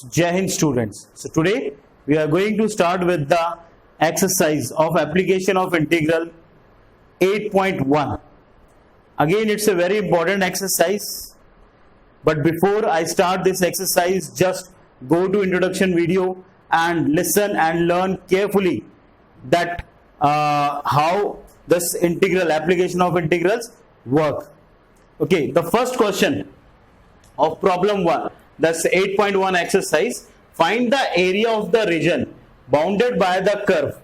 Jai Hind students. So today we are going to start with the exercise of application of integral 8.1. Again, it's a very important exercise. But before I start this exercise, just go to introduction video and listen and learn carefully that how this integral application of integrals work. Okay, the first question of problem 1, that's 8.1 exercise. Find the area of the region bounded by the curve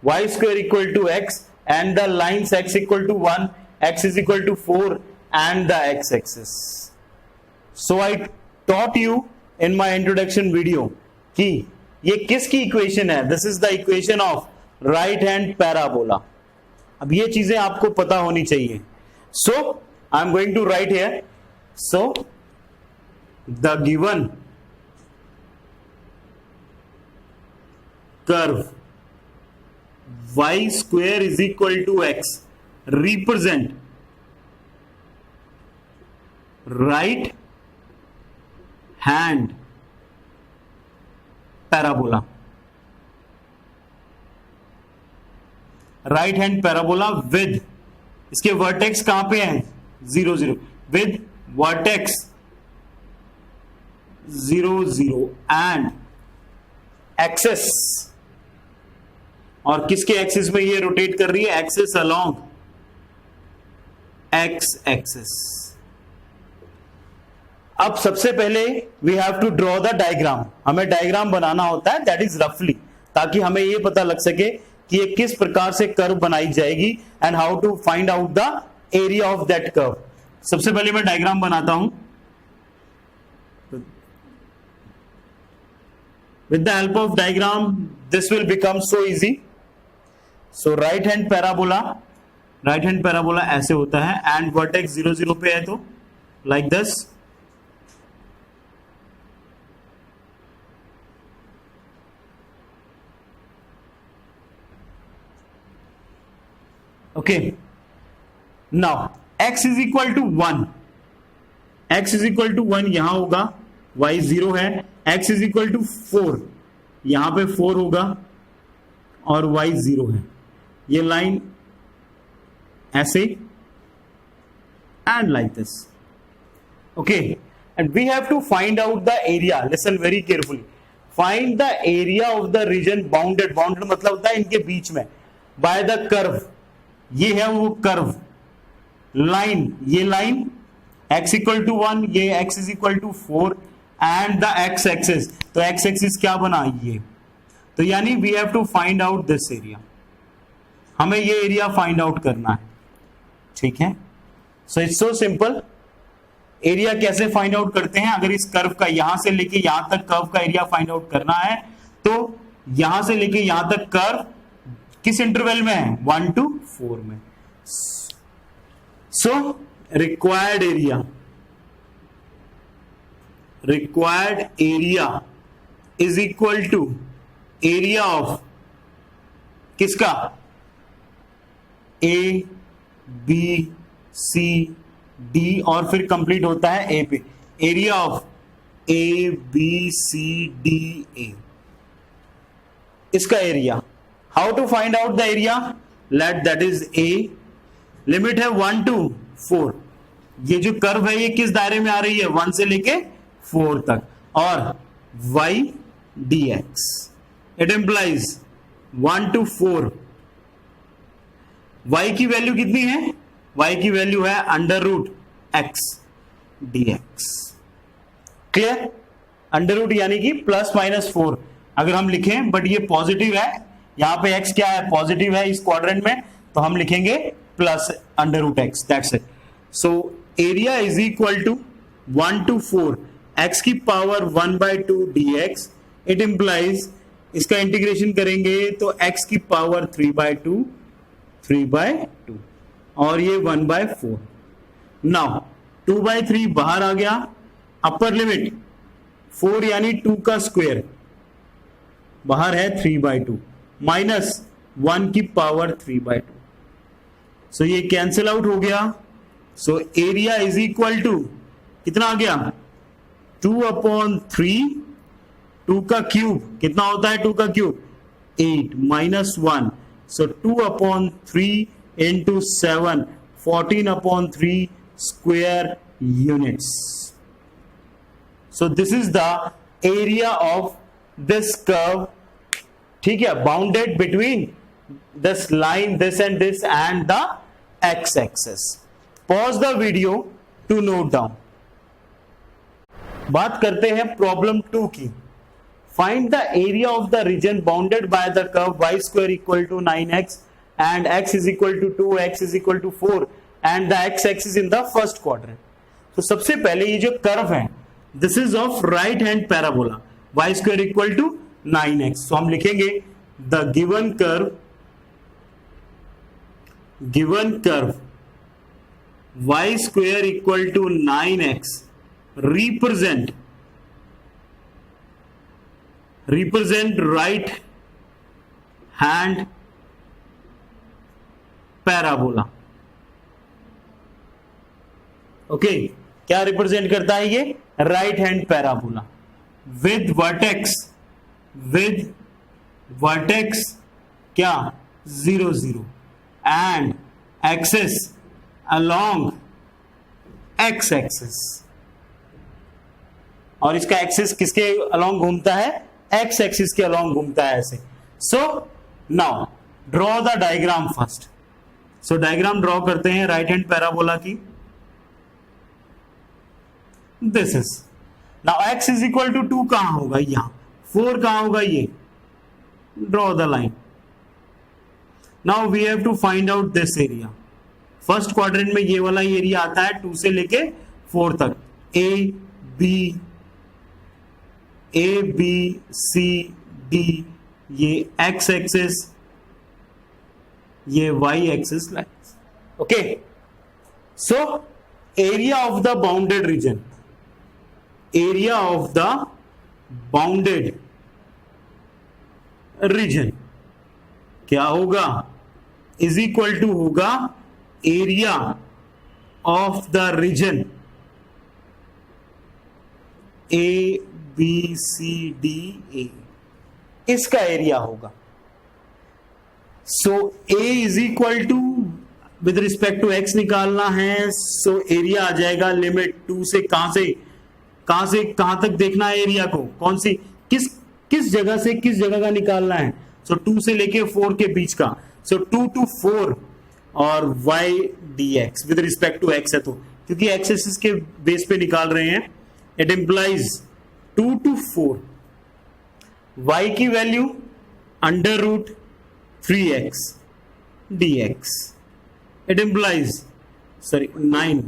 y square equal to x and the lines x equal to 1, x is equal to 4 and the x-axis. So I taught you in my introduction video कि ये किसकी equation है. This is the equation of right hand parabola. अब ये चीजें आपको पता होनी चाहिए. So I am going to write here. So the given curve y square is equal to x represent right hand parabola. Right hand parabola with, इसके vertex कहां पे हैं 0 0, विद वर्टेक्स 0 0 एंड एक्सेस, और किसके एक्सिस में ये rotate कर रही है, एक्सिस अलोंग एक्स एक्सिस. अब सबसे पहले we have to draw the diagram. हमें डायग्राम बनाना होता है, दैट इज रफली, ताकि हमें ये पता लग सके कि ये किस प्रकार से कर्व बनाई जाएगी and how to find out the area of that curve. सबसे पहले मैं डायग्राम बनाता हूं. With the help of diagram this will become so easy. So right hand parabola ऐसे होता है एंड वर्टेक्स 0 0 पे है, तो like this. Okay, now x is equal to 1. x is equal to 1 यहां होगा, y 0 है. x is equal to 4, यहां पे 4 होगा और y 0 है. ये लाइन ऐसे and like this. Okay, and we have to find out the area. Listen very carefully. Find the area of the region bounded. Bounded मतलब होता है इनके बीच में. By the curve. ये है वो कर्व. लाइन, ये लाइन x इक्वल टू 1, ये x is equal to 4 and the x axis. तो x एक्सिस क्या बना ये, तो यानी we have to find out this area. हमें ये एरिया फाइंड आउट करना है. ठीक है, so it's so simple. Area कैसे फाइंड आउट करते हैं, अगर इस कर्व का यहां से लेके यहां तक कर्व का एरिया फाइंड आउट करना है, तो यहां से लेके यहां तक कर्व किस इंटरवल में है, 1 to 4 में. So required area is equal to area of किसका, ए बी सी डी और फिर कंप्लीट होता है ए पे. Area of A B C D A, इसका area. How to find out the area? Let that is A. Limit है 1 to 4. ये जो कर्व है ये किस दायरे में आ रही है, 1 से लेके 4 तक. और y dx. It implies 1 to 4. y की वैल्यू कितनी है, y की वैल्यू है under root x dx. Clear? Under root यानी कि प्लस माइनस 4 अगर हम लिखें, बट ये पॉजिटिव है. यहां पे x क्या है, पॉजिटिव है इस क्वाड्रेंट में, तो हम लिखेंगे plus under root x. That's it. So area is equal to 1 to 4 x की पावर 1/2 dx. इट इंप्लाइज, इसका इंटीग्रेशन करेंगे तो x की पावर 3/2 और ये 1/4. नाउ 2/3 बाहर आ गया. अपर लिमिट 4 यानी 2 का स्क्वायर, बाहर है 3/2 माइनस 1 की पावर 3/2. सो ये कैंसिल आउट हो गया. So area is equal to कितना आ गया, 2/3 2 का क्यूब कितना होता है? 2 का cube 8 minus 1, so 2/3 into 7, 14/3 square units. So this is the area of this curve, ठीक है, bounded between this line, this and this, and the x-axis. Pause the video to note down. बात करते हैं problem 2 की. Find the area of the region bounded by the curve y square equal to 9x and x is equal to 2, x is equal to 4 and the x-axis in the first quadrant. तो सबसे पहले ये जो curve है, this is of right hand parabola, y square equal to 9x. तो हम लिखेंगे the given curve y square equal to 9x represent right hand parabola. Okay, क्या रिप्रेजेंट करता है ये? Right hand parabola with vertex क्या? 0 0 and axis along x axis. और इसका एक्सिस किसके अलोंग घूमता है? एक्स एक्सिस के अलोंग घूमता है ऐसे. So now draw the diagram first. So diagram draw करते हैं राइट हैंड पैराबोला की. This is now x is equal to 2 कहां होगा? यहां. 4 कहां होगा? ये. Draw the line. Now we have to find out this area. First quadrant में ये वाला एरिया आता है 2 से लेके 4 तक. ए बी सी डी, ये x एक्सिस, ये y axis lines. Okay, so area of the bounded region, क्या होगा? इज इक्वल टू होगा area of the region A B C D A. इसका एरिया होगा. So A is equal to, with respect to x निकालना है, so area आ जाएगा limit 2 से कहां तक देखना है एरिया को? कौन सी, किस जगह से किस जगह का निकालना है? सो 2 से लेके 4 के बीच का. सो 2 to 4 और y dx with respect to x है, तो क्योंकि x एक्सिस के बेस पे निकाल रहे हैं, इट इंप्लाइज 2 to 4. y की value √3x dx. It implies 9.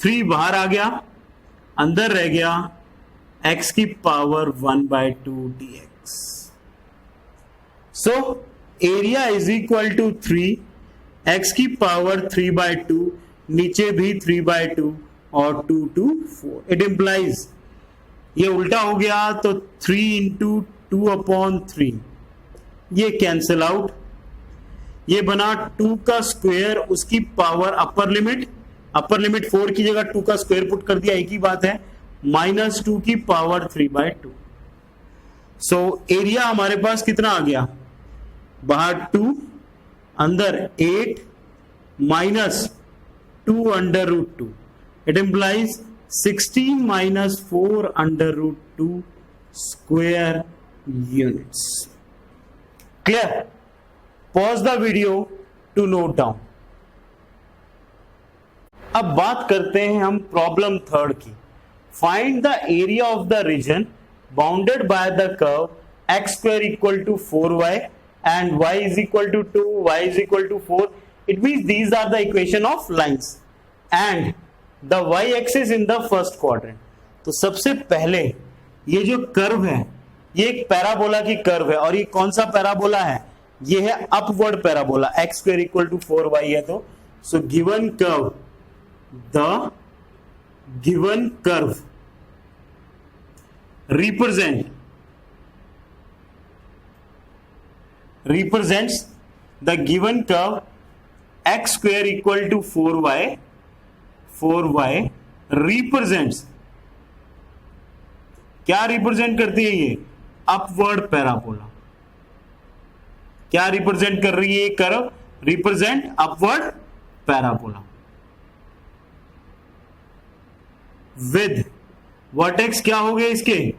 3 बाहर आ गया, अंदर रह गया x की power 1/2 dx. So area is equal to 3, x की पावर 3/2, नीचे भी 3/2 और 2 to 4. इट इंप्लाइज, ये उल्टा हो गया तो 3 into 2/3, ये कैंसिल आउट. ये बना 2 का स्क्वायर, उसकी पावर अपर लिमिट 4 की जगह 2 का स्क्वायर पुट कर दिया, एक ही बात है, -2 की पावर 3/2. सो एरिया हमारे पास कितना आ गया? बाहर 2, अंदर 8 -2/2. It implies 16 - 4/2 square units. Clear? Pause the video to note down. अब बात करते हैं हम प्रॉब्लम 3 की. Find the area of the region bounded by the curve x² equal to 4y and y is equal to 2, y is equal to 4. It means these are the equation of lines and the y axis in the first quadrant. तो सबसे पहले ये जो curve है, ये एक parabola की curve है, और ये कौन सा पैराबोला है? ये है upward parabola. x² equal to 4y है, तो so given curve, the given curve represents the given curve x² equal to 4y represents क्या रिप्रेजेंट करती है ये? Upward parabola. क्या रिप्रेजेंट कर रही है ये curve? Represent upward parabola with vertex क्या हो गए इसके?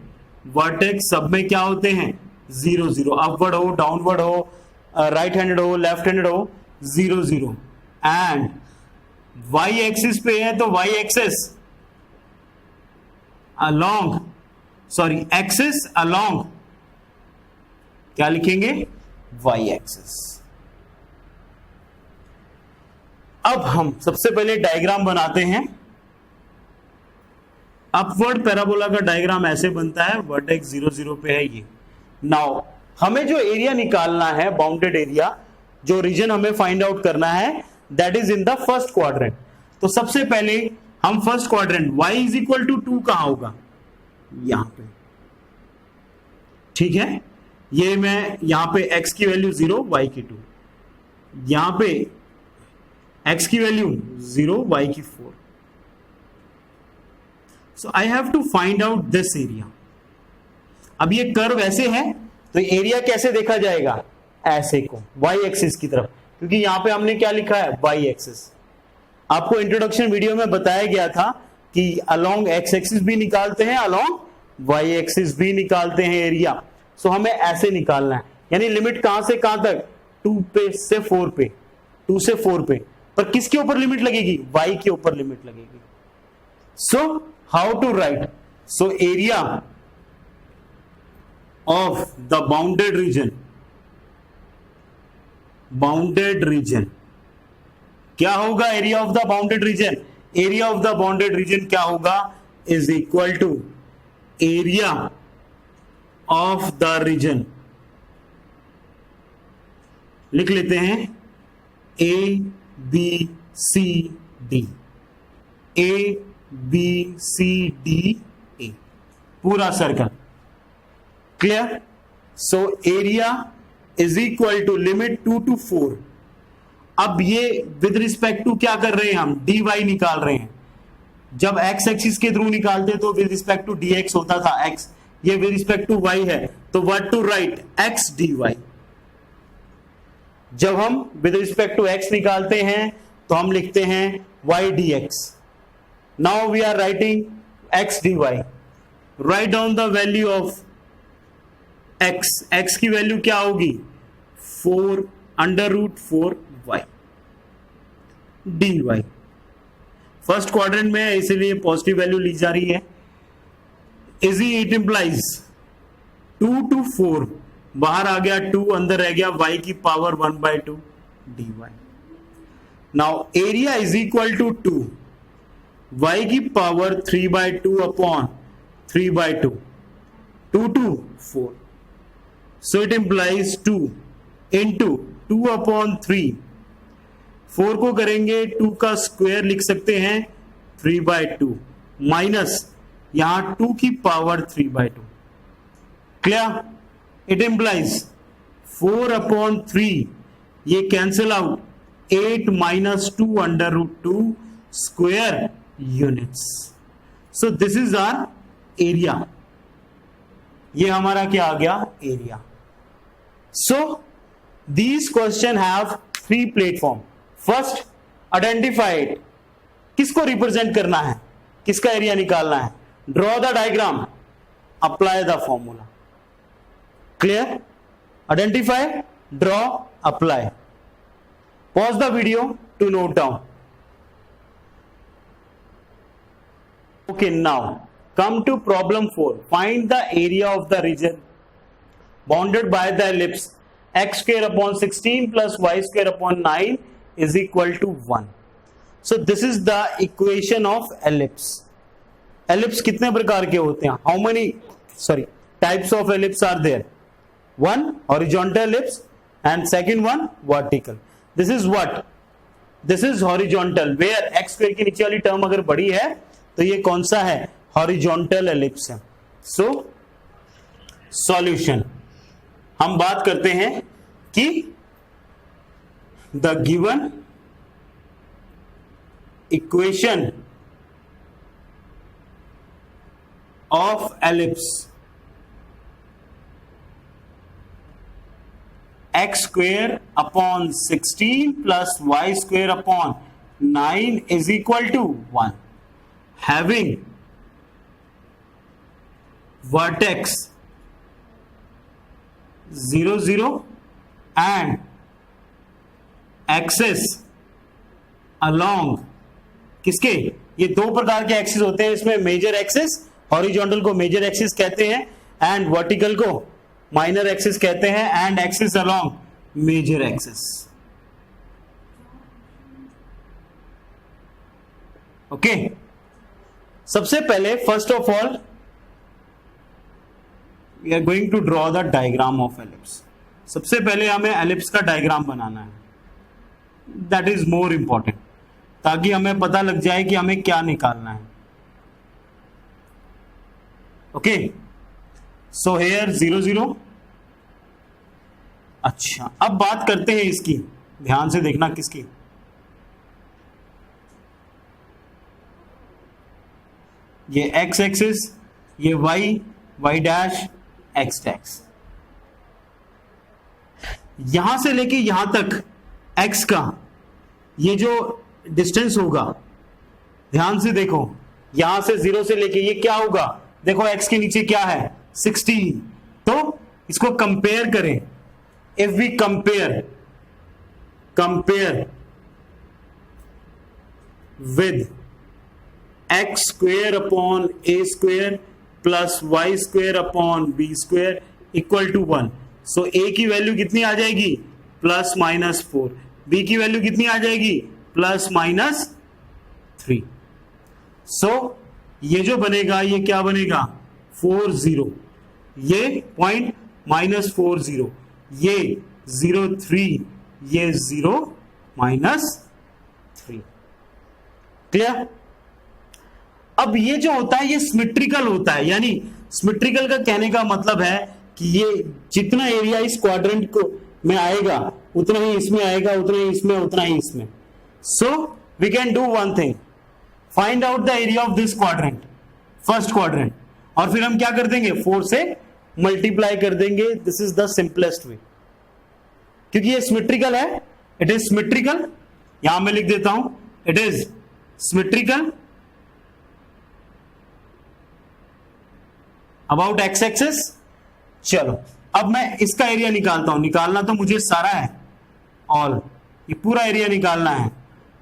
वर्टेक्स सब में क्या होते हैं? 0 0, अपवर्ड हो, डाउनवर्ड हो, राइट हैंडेड हो, लेफ्ट हैंडेड हो, 0 0। एंड वाई एक्सिस पे है तो y axis along, sorry axis along, क्या लिखेंगे? Y axis. अब हम सबसे पहले डायग्राम बनाते हैं। अपवर्ड पैराबोला का डायग्राम ऐसे बनता है, वर्टेक्स 0 0 पे है ये। नाउ हमें जो एरिया निकालना है, बाउंडेड एरिया, जो रीजन हमें फाइंड आउट करना है, that is in the first quadrant. तो सबसे पहले हम first quadrant y is equal to 2 कहां होगा? यहां पे, ठीक है। ये मैं यहां पे x की वैल्यू 0, y की 2, यहां पे x की वैल्यू 0, y की 4। So I have to find out this area. अब ये कर्व ऐसे है तो एरिया कैसे देखा जाएगा? ऐसे को, y एक्सिस की तरफ, क्योंकि यहां पे हमने क्या लिखा है? y axis. आपको इंट्रोडक्शन वीडियो में बताया गया था कि अलोंग x एक्सिस भी निकालते हैं, अलोंग y एक्सिस भी निकालते हैं एरिया। सो हमें ऐसे निकालना है, यानी लिमिट कहां से कहां तक? 2 पे से 4 पे, 2 से 4 पे। पर किसके ऊपर लिमिट लगेगी? y के ऊपर लिमिट लगेगी। So how to write? So area of the bounded region, bounded region क्या होगा? Area of the bounded region, area of the bounded region क्या होगा? Is equal to area of the region. लिख लेते हैं A B C D, A B C D A, पूरा circle. Clear? So area is equal to limit 2 to 4। अब ये with respect to क्या कर रहे हैं हम? dy निकाल रहे हैं। जब x एक्सिस के थ्रू निकालते तो विद रिस्पेक्ट टू dx होता था x, ये विद रिस्पेक्ट टू y है, तो what to write? x dy। जब हम विद रिस्पेक्ट टू x निकालते हैं तो हम लिखते हैं y dx। Now we are writing x dy। Write down the value of x की वैल्यू क्या होगी? 4 √4 y dy। फर्स्ट क्वाड्रेंट में है इसीलिए पॉजिटिव वैल्यू ली जा रही है। इजी इट इंप्लाइज 2 to 4, बाहर आ गया 2, अंदर रह गया y की power 1/2 dy। Now area is equal to 2, y की power 3/2 upon 3/2, 2 to 4। So it implies 2 into 2/3। 4 को करेंगे 2 का स्क्वायर लिख सकते हैं 3/2 माइनस यहां 2 की पावर 3/2। क्लियर? इट इंप्लाइज 4/3, ये cancel out, 8 - 2 √2 square units. So this is our area. ये हमारा क्या आ गया? Area. So these question have 3 platform. First, identify it. किसको रिप्रेजेंट करना है? किसका एरिया निकालना है? Draw the diagram. Apply the formula. Clear? Identify, draw, apply. Pause the video to note down. Okay, now come to problem 4. Find the area of the region bounded by the ellipse x square upon 16 plus y square upon 9 is equal to 1. So this is the equation of ellipse. Ellipse कितने प्रकार के होते हैं? How many types of ellipse are there? One horizontal ellipse and second one vertical. This is what? This is horizontal, where x square की नीचे वाली term अगर बड़ी है तो ये कौन सा है? horizontal ellipse है। So solution, हम बात करते हैं कि the given equation of ellipse x square upon 16 plus y square upon 9 is equal to 1, having vertex 0 0 and axis along किसके, ये दो प्रकार के एक्सिस होते हैं इसमें, मेजर एक्सिस, हॉरिजॉन्टल को मेजर एक्सिस कहते हैं एंड वर्टिकल को माइनर एक्सिस कहते हैं, and axis along major axis. Okay, सबसे पहले first of all we are going to draw the diagram of ellipse. सबसे पहले हमें एलिप्स का डायग्राम बनाना है, दैट इज मोर इंपॉर्टेंट, ताकि हमें पता लग जाए कि हमें क्या निकालना है. Okay, so here 0 0. अच्छा, अब बात करते हैं इसकी, ध्यान से देखना किसकी. ये एक्स एक्सिस, ये वाई डैश, एक्स डैश. यहां से लेके यहां तक x का ये जो डिस्टेंस होगा, ध्यान से देखो, यहां से 0 से लेके ये क्या होगा, देखो x के नीचे क्या है 16. तो इसको कंपेयर करें, if we compare with x square upon a square plus y square upon b square equal to 1. So a की वैल्यू कितनी आ जाएगी, प्लस माइनस 4. b की वैल्यू कितनी आ जाएगी, प्लस माइनस 3. सो ये जो बनेगा ये क्या बनेगा, 4 0, ये पॉइंट माइनस 4 0, ये 0 3, ये 0 माइनस 3. क्लियर. अब ये जो होता है ये सिमेट्रिकल होता है, यानी सिमेट्रिकल का कहने का मतलब है कि ये जितना एरिया इस क्वाड्रेंट को में आएगा उतना ही इसमें आएगा, उतना ही इसमें, उतना ही इसमें. So we can do one thing, find out the area of this quadrant, first quadrant, और फिर हम क्या कर देंगे, 4 से मल्टीप्लाई कर देंगे. This is the simplest way, क्योंकि ये सिमेट्रिकल है, इट इज सिमेट्रिकल. यहां मैं लिख देता हूं, it is symmetrical about x axis. चलो, अब मैं इसका एरिया निकालता हूं. निकालना तो मुझे सारा है, ऑल, ये पूरा एरिया निकालना है.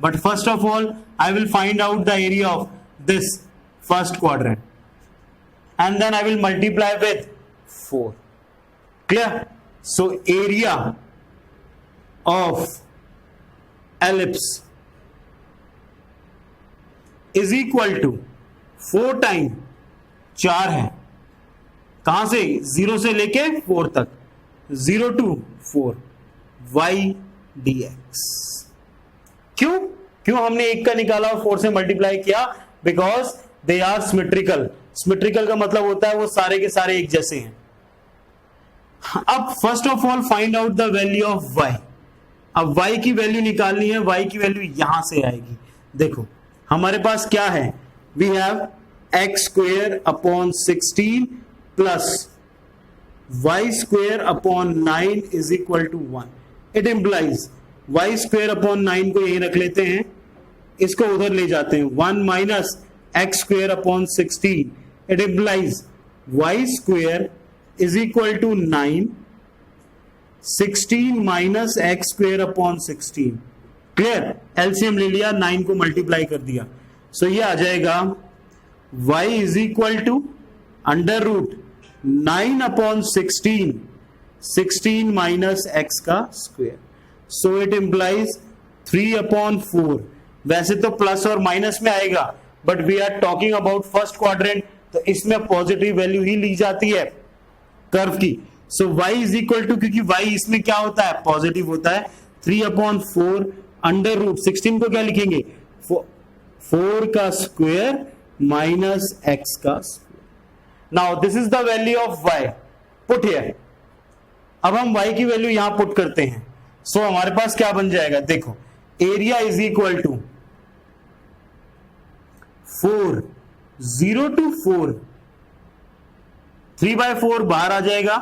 But first of all I will find out the area of this first quadrant and then I will multiply with 4. Clear. So area of ellipse is equal to 4 time 4 है, कहां से, 0 से लेके 4 तक, 0 to 4 y dx. क्यों हमने एक का निकाला और 4 से मल्टीप्लाई किया, because they are symmetrical. Symmetrical का मतलब होता है वो सारे के सारे एक जैसे हैं. अब first of all find out the value of y. अब y की वैल्यू निकालनी है, y की वैल्यू यहां से आएगी. देखो हमारे पास क्या है, we have x square upon 16 plus y square upon 9 is equal to 1. It implies y square upon 9 को यही रख लेते हैं, इसको उधर ले जाते हैं, 1 minus x square upon 16. It implies y square is equal to 9, 16 minus x square upon 16. Clear. LCM ले लिया, 9 को मल्टीप्लाई कर दिया. सो ये आ जाएगा y is equal to under root 9 upon 16, 16 minus x का square. So it implies 3 upon 4. वैसे तो प्लस और माइनस में आएगा, but we are talking about first quadrant, तो इसमें पॉजिटिव वैल्यू ही ली जाती है कर्व की. सो y इज इक्वल टू, क्योंकि y इसमें क्या होता है, पॉजिटिव होता है, 3 अपॉन 4 अंडर रूट 16 को क्या लिखेंगे, 4 का स्क्वेयर माइनस एक्स का square. Now this is the value of y put here. अब हम y की वैल्यू यहां पुट करते हैं. सो हमारे पास क्या बन जाएगा, देखो area is equal to 4, 0 to 4 3/4 बाहर आ जाएगा,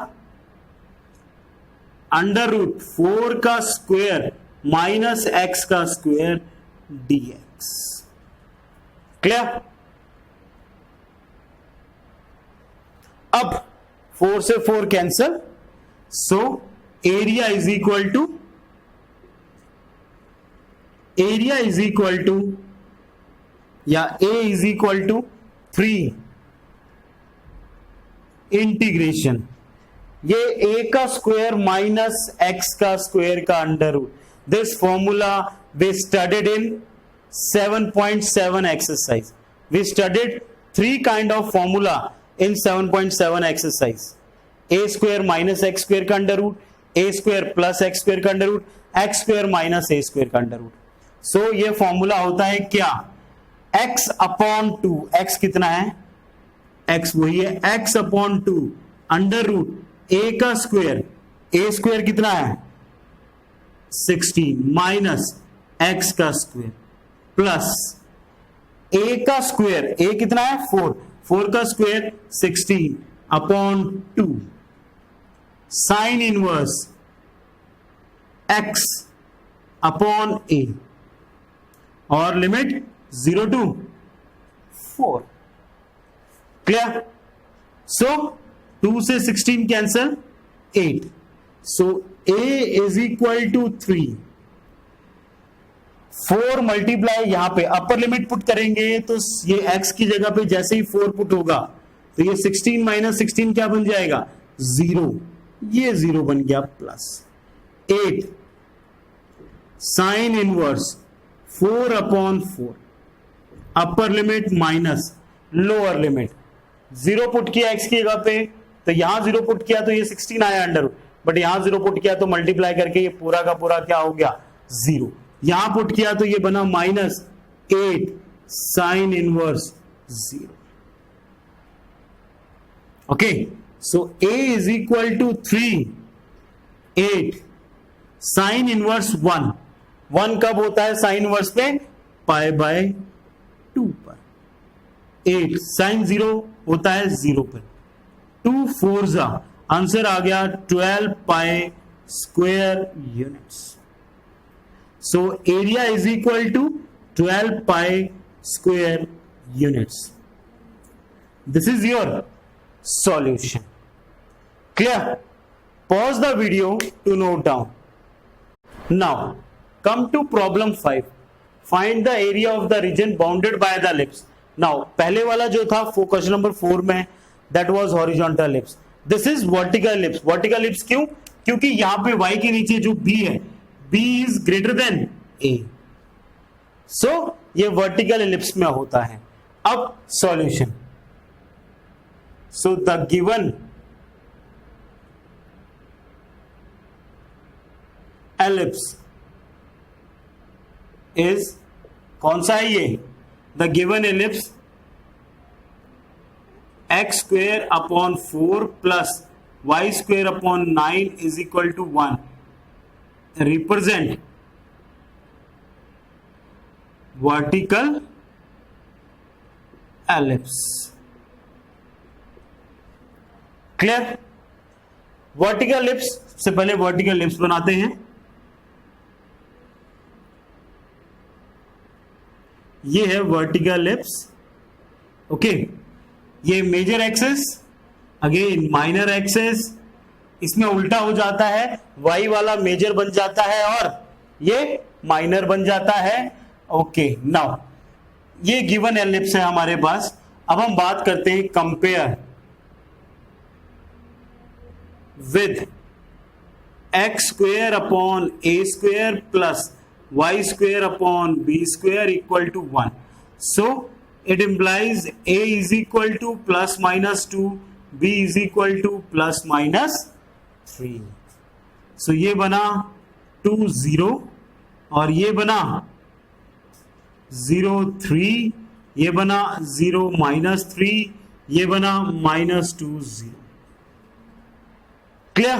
अंडर रूट 4 का स्क्वायर माइनस एक्स का स्क्वायर dx। क्लियर? अब 4 से 4 cancel, so area is equal to या a is equal to 3 integration ये a का स्क्वायर माइनस x का स्क्वायर का under root. This formula we studied in 7.7 exercise. We studied 3 kind of formula in 7.7 exercise. A square minus x square का under root, a square plus x square का under root, x square minus a square का under root. सो ये formula होता है क्या? x upon 2, x कितना है? x वही है x upon 2 under root a का स्क्वायर, a स्क्वायर कितना है 16 माइनस x का स्क्वायर प्लस a का स्क्वायर, a कितना है 4, 4 का square 16 upon 2 sine inverse x upon a और लिमिट 0 to 4। क्लियर? सो 2 से 16 cancel 8, so a is equal to 3। 4 multiply यहां पे अपर लिमिट पुट करेंगे तो ये x की जगह पे जैसे ही 4 पुट होगा तो ये 16 माइनस 16 क्या बन जाएगा 0, ये 0 बन गया plus 8 sine inverse 4 upon 4 upper limit minus lower limit 0 put किया x की जगह पे तो यहां 0 पुट किया तो ये 16 आया अंडर रूट, बट यहां 0 पुट किया तो मल्टीप्लाई करके ये पूरा का पूरा क्या हो गया 0। यहां पुट किया तो ये बना minus 8 sine inverse 0। Okay, so a is equal to 3 8 sine inverse 1 कब होता है साइन इनवर्स पे पाई बाय 2 पर, 8 साइन 0 होता है 0 पर, 2 4 जा आंसर आ गया 12 pi square units. So area is equal to 12 pi square units. This is your solution. Clear? Pause the video to note down. Now come to problem 5. Find the area of the region bounded by the ellipse. Now पहले वाला जो था question number 4 में that was horizontal ellipse. This is vertical ellipse. Vertical ellipse क्यों? क्योंकि यहां पे y के नीचे जो b है b is greater than a. So ये vertical ellipse में होता है। अब solution. So the given ellipse is कौन सा है ये? The given ellipse x square upon 4 plus y square upon 9 is equal to 1 represent vertical ellipse. Clear? Vertical ellipse से पहले वर्टिकल एलिप्स बनाते हैं। ये है वर्टिकल एलिप्स। ओके, ये major axis again minor axis, इसमें उल्टा हो जाता है, y वाला मेजर बन जाता है और ये माइनर बन जाता है। ओके, नाउ ये गिवन एलिप्स है हमारे पास। अब हम बात करते हैं compare with x square upon A square plus y square upon b square equal to 1. So it implies a is equal to plus minus 2, b is equal to plus minus 3. So ये बना 2 0 और ये बना 0 3, ये बना 0 minus 3, ये बना minus 2 0. Clear?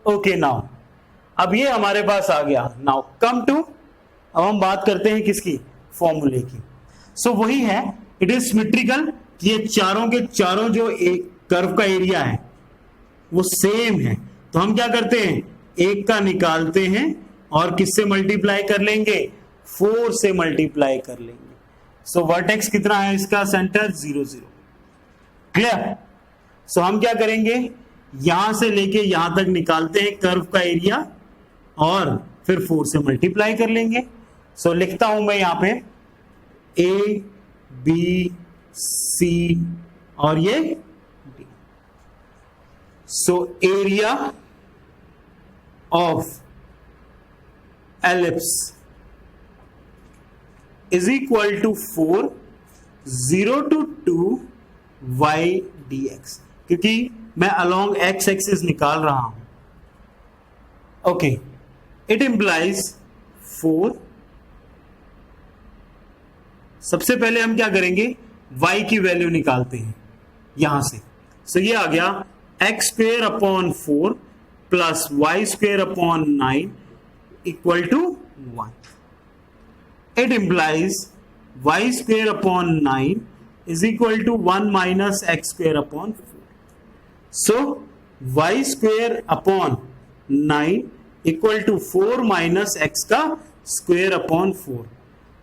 Okay, now अब ये हमारे पास आ गया। नाउ कम टू, अब हम बात करते हैं किसकी? फॉर्मूले की। सो वही है, इट इज सिमेट्रिकल कि ये चारों के चारों जो एक कर्व का एरिया है वो सेम है, तो हम क्या करते हैं, एक का निकालते हैं और किससे मल्टीप्लाई कर लेंगे, 4 से मल्टीप्लाई कर लेंगे। सो वर्टेक्स कितना है इसका, सेंटर 0 0। क्लियर? सो हम क्या करेंगे, यहां से लेके यहां तक निकालते हैं कर्व का एरिया और फिर 4 से मल्टीप्लाई कर लेंगे। सो लिखता हूं मैं यहां पे A B C और ये D। So area of ellipse is equal to 4 0 to 2 y dx, क्योंकि मैं अलोंग x एक्सिस निकाल रहा हूं। Okay, it implies 4। सबसे पहले हम क्या करेंगे, y की वैल्यू निकालते हैं यहां से। सो ये आ गया x square upon 4 plus y square upon 9 equal to 1। It implies y square upon 9 is equal to 1 minus x square upon 4. So y square upon 9 equal to 4 minus x का square upon 4.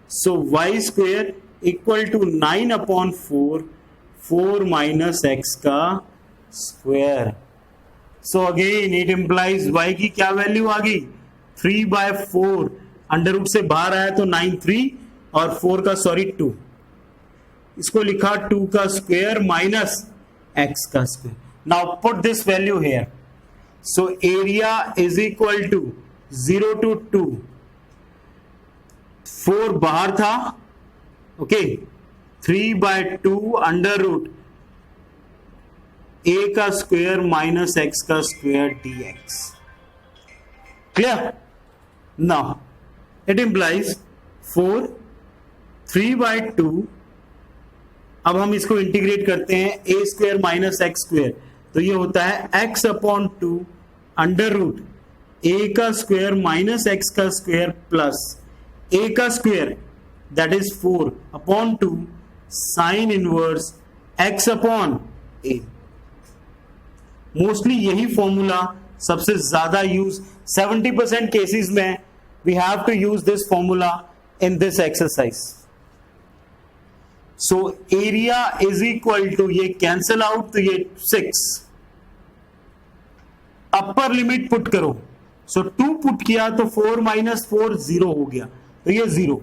So y square equal to 9 upon 4, 4 minus x का square. So again it implies y की क्या value आ गई, 3/4। Under root से बाहर आया तो 9 3 और 4 का 2, इसको लिखा 2 का स्क्वायर माइनस x का square. Now put this value here. So area is equal to 0 to 2, 4 बाहर था, ओके, 3/2 अंडर रूट a का स्क्वायर माइनस x का square dx। Clear? Now it implies 4 3/2। अब हम इसको इंटीग्रेट करते हैं, a square minus x square, तो ये होता है x upon 2 under root a का स्क्वायर माइनस x का स्क्वायर प्लस a का square that is 4 upon 2 sine inverse x upon a। Mostly यही फॉर्मूला सबसे ज्यादा यूज 70% केसेस में we have to use this formula in this exercise. So area is equal to, ये cancel out तो ये 6, upper limit put करो। सो 2 put किया तो 4 minus 4 0 हो गया, तो ये 0।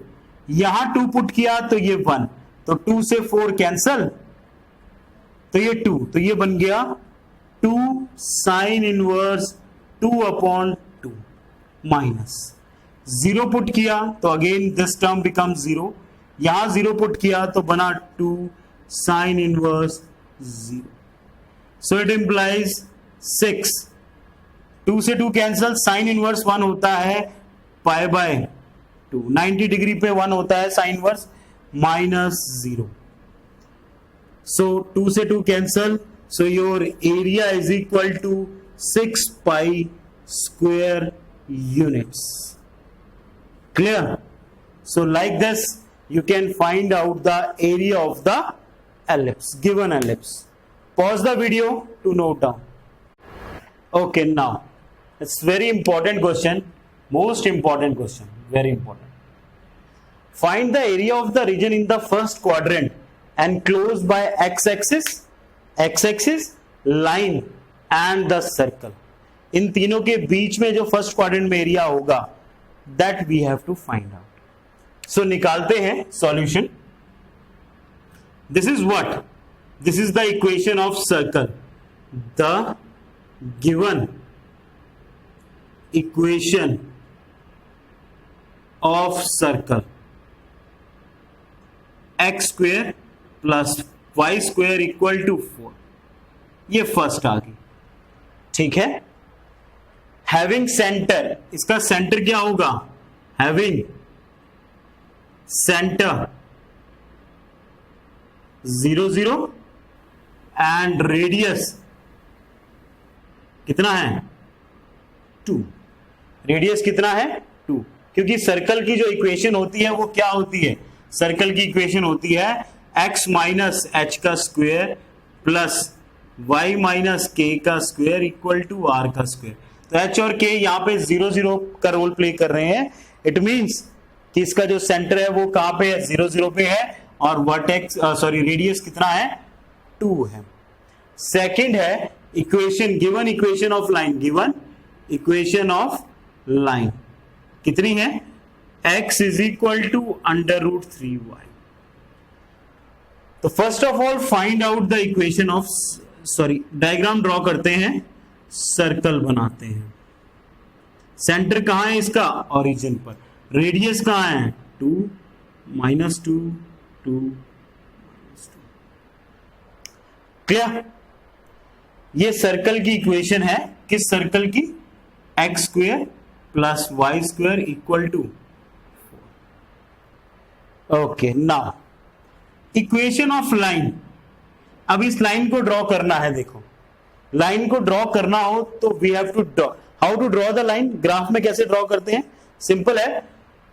यहां 2 पुट किया तो ये 1, तो 2 से 4 कैंसल, तो ये 2, तो ये बन गया 2 sine inverse 2 upon 2 minus 0 put किया तो अगेन दिस टर्म बिकम 0, यहां 0 पुट किया तो बना 2 sine inverse 0। So it implies 6, 2 से 2 कैंसल, साइन इनवर्स 1 होता है π/2, 90 डिग्री पे 1 होता है साइन इनवर्स माइनस 0। सो 2 से 2 cancel, so your area is equal to 6 pi square units। Clear? So like this you can find out the area of the ellipse, given ellipse. Pause the video to note down. Okay, now it's very important question, most important question, very important. Find the area of the region in the first quadrant enclosed by x-axis, line and the circle. इन तीनों के बीच में जो first quadrant में area होगा that we have to find out. So निकालते हैं solution. This is what? This is the equation of circle. The given equation of circle, x square plus y square equal to 4, ये first आ गई, ठीक है। Having centre, इसका centre क्या होगा, having centre 0 0 and radius कितना है 2, रेडियस कितना है 2, क्योंकि सर्कल की जो इक्वेशन होती है वो क्या होती है, सर्कल की इक्वेशन होती है x माइनस एच का स्क्वायर प्लस y माइनस के का स्क्वायर इक्वल टू r का स्क्वायर। तो h और k यहाँ पे 0 0 का रोल प्ले कर रहे हैं। इट मींस कि इसका जो सेंटर है वो कहां पे है, 0 0 पे है, और वर्टेक्स रेडियस कितना है, 2 है। सेकंड है equation, given equation of line, given equation of line कितनी है, x is equal to √3y। तो first of all find out the equation of, diagram draw करते हैं, सर्कल बनाते हैं। सेंटर कहां है इसका, ओरिजिन पर। रेडियस कहां है, 2 -2 2 -2। क्लियर। ये सर्कल की इक्वेशन है, किस सर्कल की, x square plus y square equal to 4। Okay, now equation of line. अब इस लाइन को ड्रॉ करना है। देखो, लाइन को ड्रॉ करना हो तो we have to draw, how to draw the line. Graph में कैसे ड्रॉ करते हैं, सिंपल है,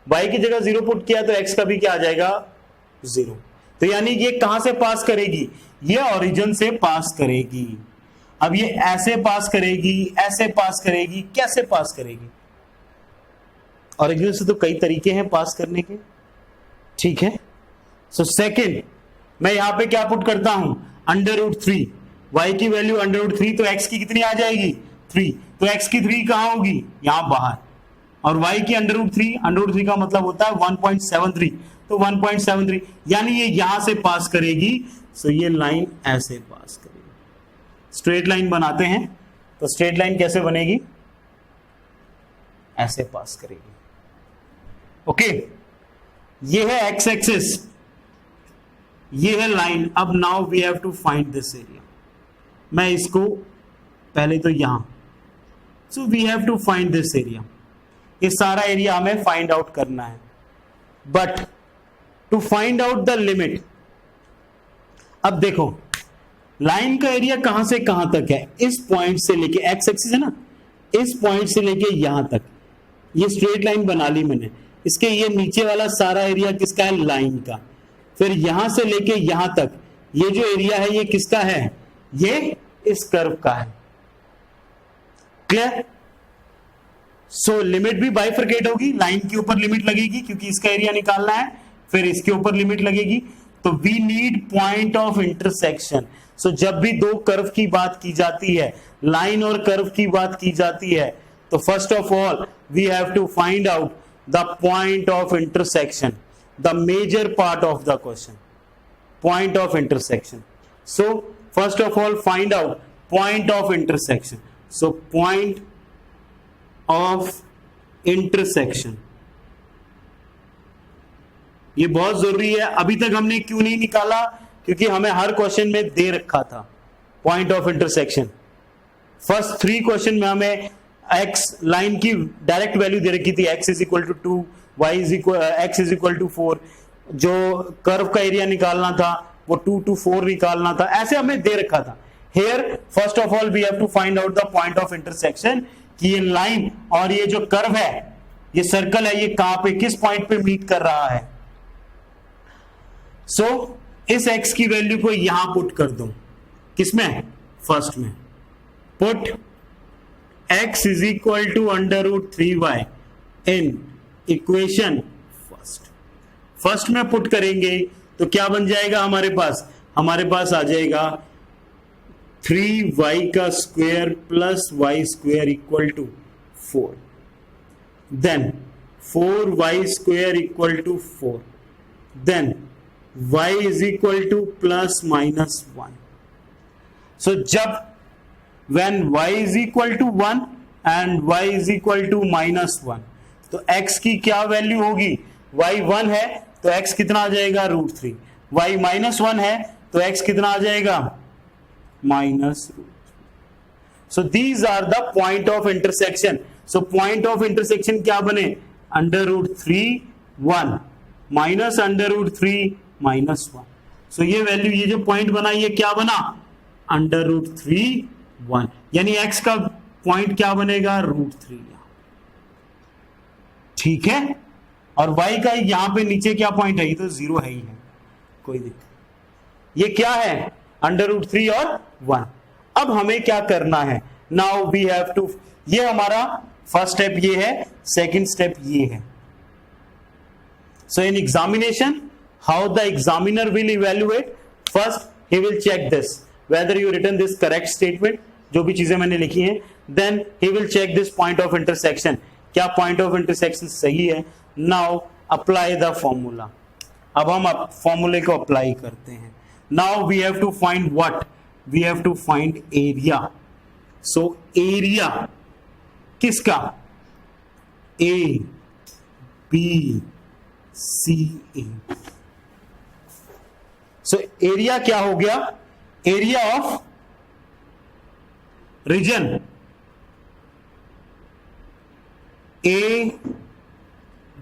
y की जगह 0 पुट किया तो x का भी क्या आ जाएगा, 0। तो यानी ये कहां से पास करेगी, ये ओरिजिन से पास करेगी। अब ये ऐसे पास करेगी, ऐसे पास करेगी, कैसे पास करेगी, ओरिजिन से तो कई तरीके हैं पास करने के, ठीक है। सो सेकंड, मैं यहां पे क्या पुट करता हूं, √3, y की वैल्यू √3, तो x की कितनी आ जाएगी, 3। तो x की 3 कहां होगी, यहां बाहर, और y की √3 का मतलब होता है 1.73, तो 1.73 यानी ये यहां से पास करेगी। सो ये लाइन ऐसे पास करेगी। स्ट्रेट लाइन बनाते हैं, तो स्ट्रेट लाइन कैसे बनेगी, ऐसे पास करेगी। ओके, ये है x एक्सिस, ये है लाइन। अब now we have to find this area. मैं इसको पहले तो यहां, so we have to find this area. ये सारा एरिया हमें फाइंड आउट करना है, but to find out the limit. अब देखो, लाइन का एरिया कहां से कहां तक है, इस पॉइंट से लेके, एक्स एक्सिस है ना, इस पॉइंट से लेके यहां तक, ये स्ट्रेट लाइन बना ली मैंने। इसके ये नीचे वाला सारा एरिया किसका है, लाइन का। फिर यहां से लेके यहां तक ये जो एरिया है ये किसका है, ये इस कर्व का है। क्लियर। सो लिमिट भी बाइफरकेट होगी, लाइन के ऊपर लिमिट लगेगी क्योंकि इसका एरिया निकालना है, फिर इसके ऊपर लिमिट लगेगी। तो we need point of intersection. So जब भी दो कर्व की बात की जाती है, लाइन और कर्व की बात की जाती है, तो first of all we have to find out the point of intersection, the major part of the question, point of intersection. So first of all find out point of intersection. So point of intersection, ये बहुत जरूरी है। अभी तक हमने क्यों नहीं निकाला, क्योंकि हमें हर क्वेश्चन में दे रखा था point of intersection. First 3 question में हमें x लाइन की डायरेक्ट वैल्यू दे रखी थी, x is equal to 2, x is equal to 4। जो कर्व का एरिया निकालना था वो 2 to 4 निकालना था, ऐसे हमें दे रखा था। Here first of all we have to find out the point of intersection, कि ये लाइन और ये जो कर्व है, ये सर्कल है, ये कहां पे, किस पॉइंट पे मीट कर रहा है। सो इस x की वैल्यू को यहां पुट कर दो, किसमें, फर्स्ट में। Put x is equal to √3y in equation first में पुट करेंगे तो क्या बन जाएगा हमारे पास, हमारे पास आ जाएगा 3y का square plus y square equal to 4, then 4y square equal to 4, then y is equal to plus minus 1। So जब when y is equal to 1 and y is equal to minus 1, तो x की क्या value होगी, y 1 है तो x कितना आ जाएगा, √3। y minus 1 है तो x कितना आ जाएगा, minus √3। So these are the point of intersection. So point of intersection क्या बने, √3 1 माइनस √3 माइनस 1। सो ये वैल्यू, ये जो पॉइंट बना, ये क्या बना, √3 1, यानी x का पॉइंट क्या बनेगा, √3। ठीक है। और y का यहां पे नीचे क्या पॉइंट है, ये तो 0 है ही है, कोई दिक्कत। ये क्या है, √3 और 1। अब हमें क्या करना है, नाउ वी हैव टू, ये हमारा फर्स्ट स्टेप ये है, सेकंड स्टेप ये है। So in examination how the examiner will evaluate, first he will check this whether you written this correct statement, जो भी चीजें मैंने लिखी हैं, then he will check this point of intersection, क्या point of intersection सही है। now apply the formula, अब हम फॉर्मूले को अप्लाई करते हैं। now we have to find what, we have to find area। so area किसका, A B C A। so area क्या हो गया, area of region A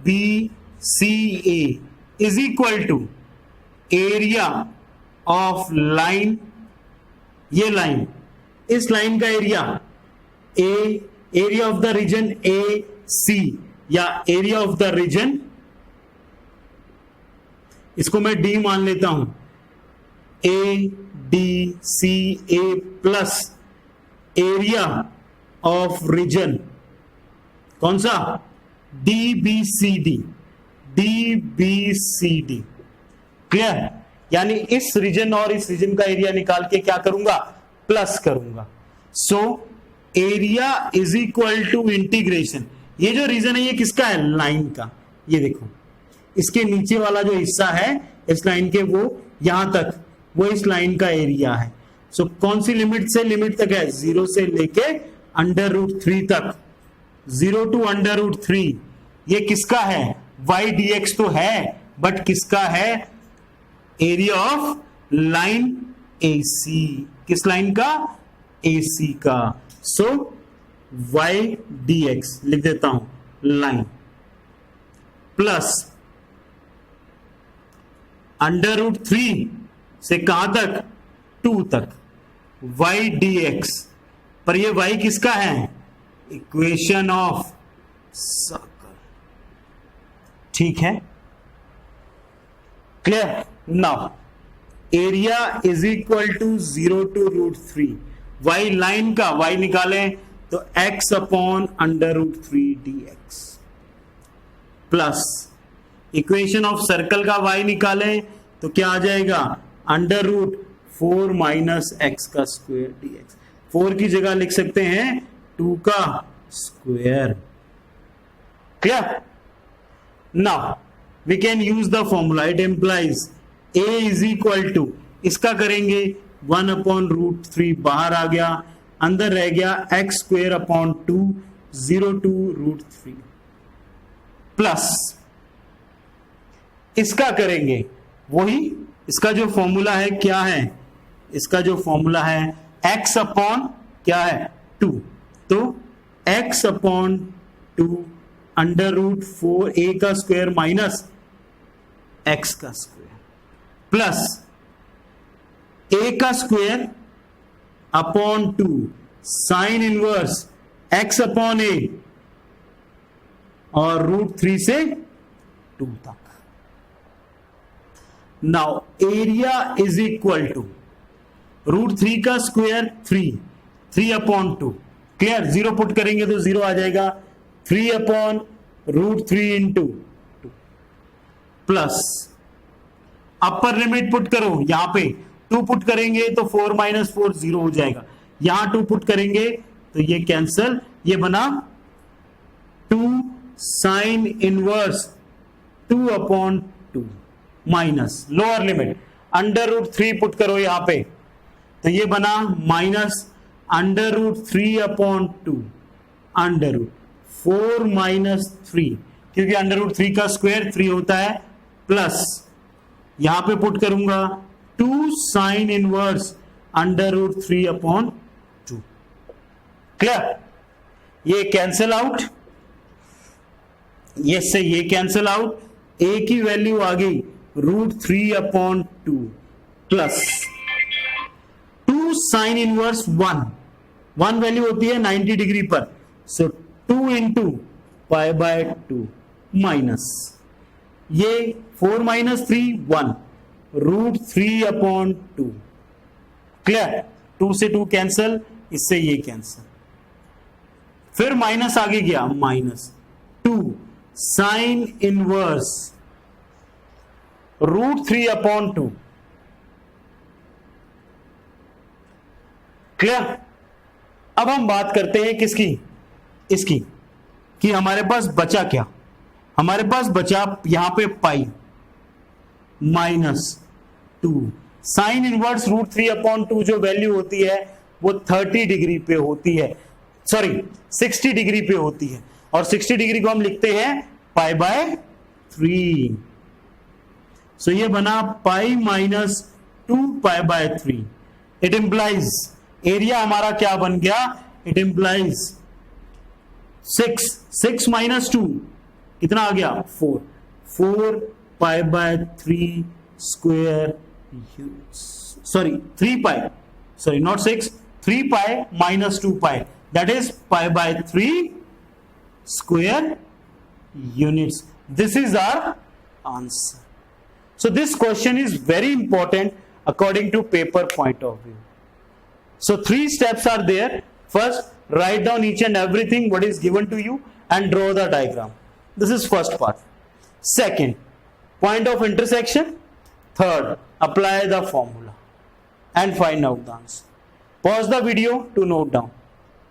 B C A is equal to area of line, ये line, इस line का area area of the region A C, या area of the reason, इसको मैं D मान लेता हूं, A D C A plus area of region कौन सा, D B C D, D B C D. Clear, यानी इस रीजन और इस रीजन का एरिया निकाल के क्या करूंगा, प्लस करूंगा। So area is equal to integration, ये जो रीजन है ये किसका है, लाइन का, ये देखो इसके नीचे वाला जो हिस्सा है इस लाइन के, वो यहां तक, वो इस लाइन का एरिया है। सो कौन सी लिमिट से लिमिट तक है, 0 से लेके √3 तक, 0 to √3, ये किसका है, y dx तो है, बट किसका है, एरिया ऑफ लाइन AC, किस लाइन का, AC का। सो y dx लिख देता हूं, लाइन प्लस √3 से कहां तक, 2 तक, y dx, पर ये y किसका है, इक्वेशन ऑफ सर्कल। ठीक है, clear. Now area is equal to 0 to √3, y line का y निकालें तो x upon √3 dx, plus equation of circle का y निकालें तो क्या आ जाएगा, √4 माइनस x का स्क्वायर dx, 4 की जगह लिख सकते हैं 2 का square. Clear, now we can use the formula, it implies a is equal to, इसका करेंगे 1 अपॉन √3 बाहर आ गया, अंदर रह गया x square upon 2, 0 to √3, plus इसका करेंगे वही, इसका जो फॉर्मूला है क्या है, इसका जो फॉर्मूला है x अपॉन क्या है 2, तो x अपॉन 2 √4 a का स्क्वायर माइनस x का स्क्वायर, प्लस a का square upon 2 sine inverse x upon a, और √3 से 2 तक। Now area is equal to √3 का स्क्वायर 3 अपॉन 2, क्लियर, 0 पुट करेंगे तो 0 आ जाएगा, 3 upon √3 into 2, plus upper limit put करो, यहां पे 2 पुट करेंगे तो 4 माइनस 4 0 हो जाएगा, यहां 2 पुट करेंगे तो ये कैंसल, ये बना 2 sine inverse 2 upon 2 minus lower limit √3 put करो यहां पे तो ये बना माइनस √3 अपॉन 2 √4 माइनस 3, क्योंकि √3 का स्क्वायर 3 होता है, प्लस यहां पे पुट करूंगा 2 साइन इनवर्स √3 अपॉन 2। क्लियर, ये कैंसिल आउट, ये से ये कैंसिल आउट, a की वैल्यू आ गई √3 upon 2 plus 2 sine inverse 1 value होती है 90 डिग्री पर, सो 2 इंटू π/2 माइनस ये 4 माइनस 3 1, √3/2। क्लियर? 2 से 2 कैंसल, इससे ये कैंसल, फिर माइनस आगे गया, -2 साइन इनवर्स √3/2। क्लियर? अब हम बात करते हैं किसकी, इसकी, कि हमारे पास बचा क्या। हमारे पास बचा यहां पे पाई -2 साइन इनवर्स √3/2। जो वैल्यू होती है वो 30 डिग्री पे होती है, सॉरी 60 डिग्री पे होती है, और 60 डिग्री को हम लिखते हैं π/3। सो ये बना पाई -2 π/3। इट इंप्लाइज एरिया हमारा क्या बन गया, इट इंप्लाइज 6 -2 कितना आ गया, 4 π/3 square, sorry 3 pi, sorry not 6, 3 pi -2 pi, दैट इज π/3 square units. This is our answer. So this question is very important according to paper point of view. So 3 steps are there. First, write down each and everything what is given to you and draw the diagram. This is first part. Second, point of intersection. Third, apply the formula and find out the answer. Pause the video to note down.